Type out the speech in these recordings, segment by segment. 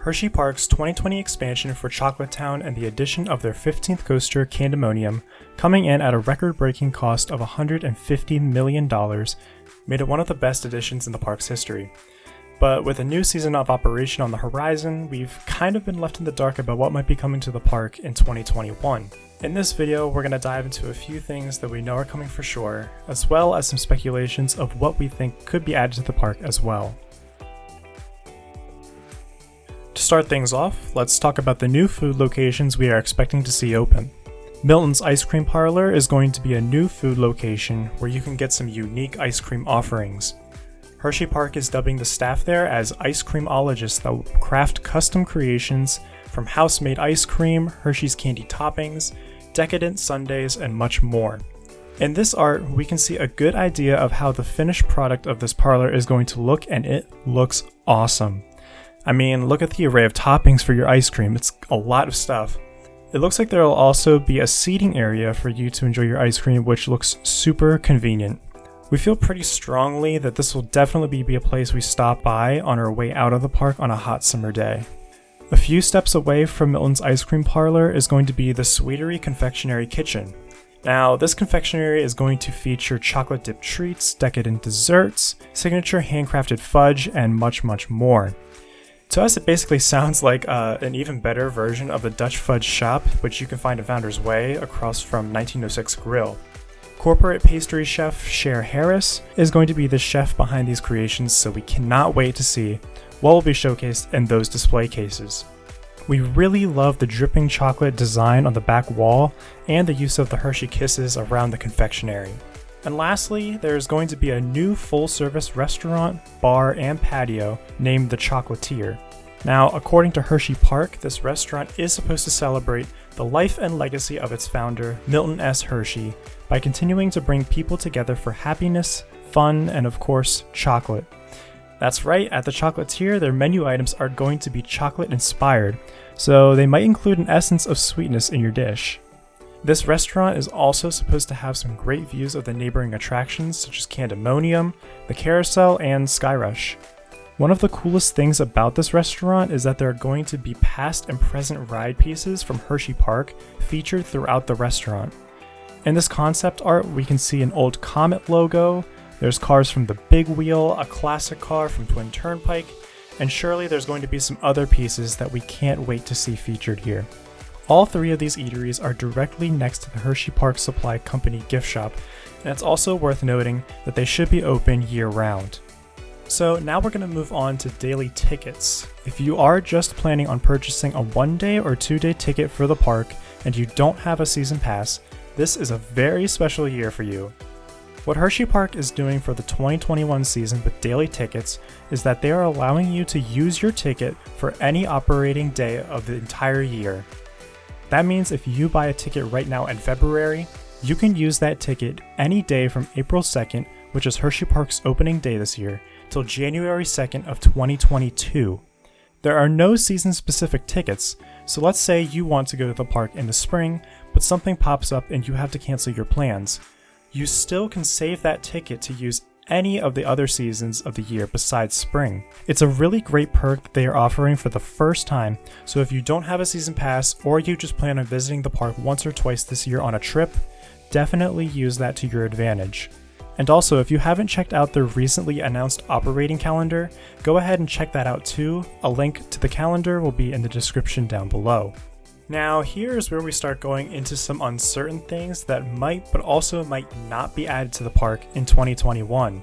Hersheypark's 2020 expansion for Chocolatetown and the addition of their 15th coaster, Candemonium, coming in at a record-breaking cost of $150 million, made it one of the best additions in the park's history. But with a new season of operation on the horizon, we've kind of been left in the dark about what might be coming to the park in 2021. In this video, we're going to dive into a few things that we know are coming for sure, as well as some speculations of what we think could be added to the park as well. To start things off, let's talk about the new food locations we are expecting to see open. Milton's Ice Cream Parlor is going to be a new food location where you can get some unique ice cream offerings. Hersheypark is dubbing the staff there as ice creamologists that will craft custom creations from house-made ice cream, Hershey's candy toppings, decadent sundaes, and much more. In this art, we can see a good idea of how the finished product of this parlor is going to look, and it looks awesome. I mean, look at the array of toppings for your ice cream, it's a lot of stuff. It looks like there will also be a seating area for you to enjoy your ice cream, which looks super convenient. We feel pretty strongly that this will definitely be a place we stop by on our way out of the park on a hot summer day. A few steps away from Milton's Ice Cream Parlor is going to be the Sweetery Confectionery Kitchen. Now, this confectionery is going to feature chocolate-dipped treats, decadent desserts, signature handcrafted fudge, and much, much more. To us, it basically sounds like an even better version of the Dutch Fudge Shop, which you can find at Founder's Way across from 1906 Grill. Corporate pastry chef Cher Harris is going to be the chef behind these creations, so we cannot wait to see what will be showcased in those display cases. We really love the dripping chocolate design on the back wall and the use of the Hershey Kisses around the confectionery. And lastly, there is going to be a new full-service restaurant, bar, and patio named the Chocolatier. Now, according to Hersheypark, this restaurant is supposed to celebrate the life and legacy of its founder, Milton S. Hershey, by continuing to bring people together for happiness, fun, and of course, chocolate. That's right, at the Chocolatier, their menu items are going to be chocolate-inspired, so they might include an essence of sweetness in your dish. This restaurant is also supposed to have some great views of the neighboring attractions such as Candemonium, the Carousel, and Skyrush. One of the coolest things about this restaurant is that there are going to be past and present ride pieces from Hersheypark featured throughout the restaurant. In this concept art, we can see an old Comet logo, there's cars from the Big Wheel, a classic car from Twin Turnpike, and surely there's going to be some other pieces that we can't wait to see featured here. All three of these eateries are directly next to the Hersheypark Supply Company gift shop, and it's also worth noting that they should be open year-round. So now we're going to move on to daily tickets. If you are just planning on purchasing a 1-day or 2-day ticket for the park and you don't have a season pass, this is a very special year for you. What Hersheypark is doing for the 2021 season with daily tickets is that they are allowing you to use your ticket for any operating day of the entire year. That means if you buy a ticket right now in February, you can use that ticket any day from April 2nd, which is Hersheypark's opening day this year, till January 2nd of 2022. There are no season-specific tickets, so let's say you want to go to the park in the spring, but something pops up and you have to cancel your plans. You still can save that ticket to use any of the other seasons of the year besides spring. It's a really great perk that they are offering for the first time, so if you don't have a season pass or you just plan on visiting the park once or twice this year on a trip, definitely use that to your advantage. And also, if you haven't checked out their recently announced operating calendar, go ahead and check that out too. A link to the calendar will be in the description down below. Now, here's where we start going into some uncertain things that might but also might not be added to the park in 2021.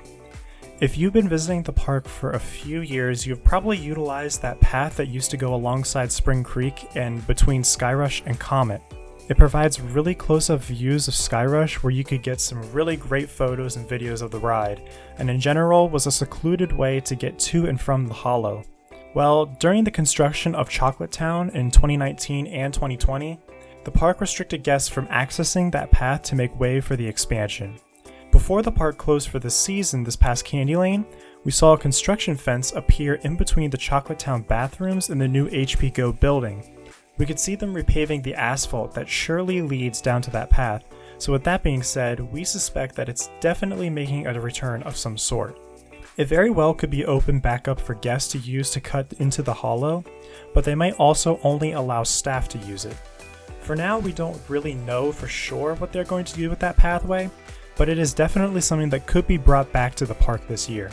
If you've been visiting the park for a few years, you've probably utilized that path that used to go alongside Spring Creek and between Skyrush and Comet. It provides really close-up views of Skyrush where you could get some really great photos and videos of the ride, and in general was a secluded way to get to and from the Hollow. Well, during the construction of Chocolatetown in 2019 and 2020, the park restricted guests from accessing that path to make way for the expansion. Before the park closed for the season this past Candy Lane, we saw a construction fence appear in between the Chocolatetown bathrooms and the new HP Go building. We could see them repaving the asphalt that surely leads down to that path, so with that being said, we suspect that it's definitely making a return of some sort. It very well could be opened back up for guests to use to cut into the hollow, but they might also only allow staff to use it. For now, we don't really know for sure what they're going to do with that pathway, but it is definitely something that could be brought back to the park this year.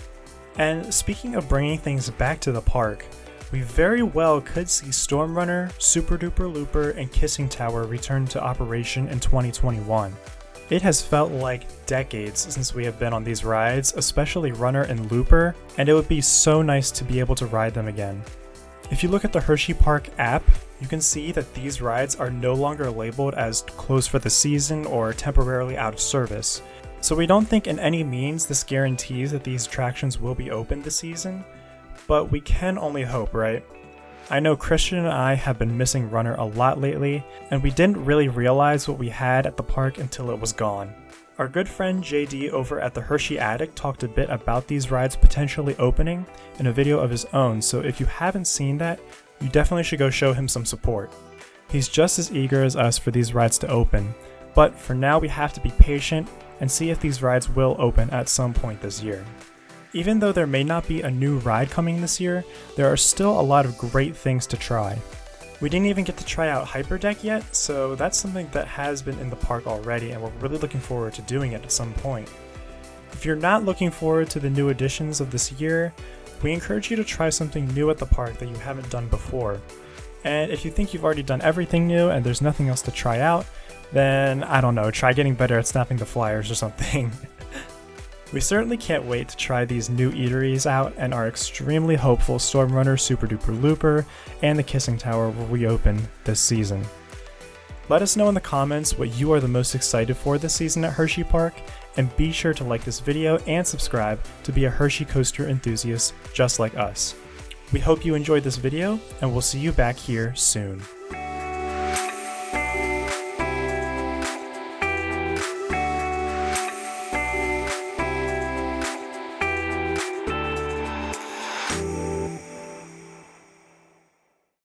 And speaking of bringing things back to the park, we very well could see Storm Runner, Super Duper Looper, and Kissing Tower return to operation in 2021. It has felt like decades since we have been on these rides, especially Runner and Looper, and it would be so nice to be able to ride them again. If you look at the Hersheypark app, you can see that these rides are no longer labeled as closed for the season or temporarily out of service. So we don't think in any means this guarantees that these attractions will be open this season, but we can only hope, right? I know Christian and I have been missing Runner a lot lately, and we didn't really realize what we had at the park until it was gone. Our good friend JD over at the Hershey Attic talked a bit about these rides potentially opening in a video of his own, so if you haven't seen that, you definitely should go show him some support. He's just as eager as us for these rides to open, but for now we have to be patient and see if these rides will open at some point this year. Even though there may not be a new ride coming this year, there are still a lot of great things to try. We didn't even get to try out Hyperdeck yet, so that's something that has been in the park already and we're really looking forward to doing it at some point. If you're not looking forward to the new additions of this year, we encourage you to try something new at the park that you haven't done before. And if you think you've already done everything new and there's nothing else to try out, then I don't know, try getting better at snapping the flyers or something. We certainly can't wait to try these new eateries out and are extremely hopeful Storm Runner, Super Duper Looper, and the Kissing Tower will reopen this season. Let us know in the comments what you are the most excited for this season at Hersheypark, and be sure to like this video and subscribe to be a Hershey coaster enthusiast just like us. We hope you enjoyed this video, and we'll see you back here soon.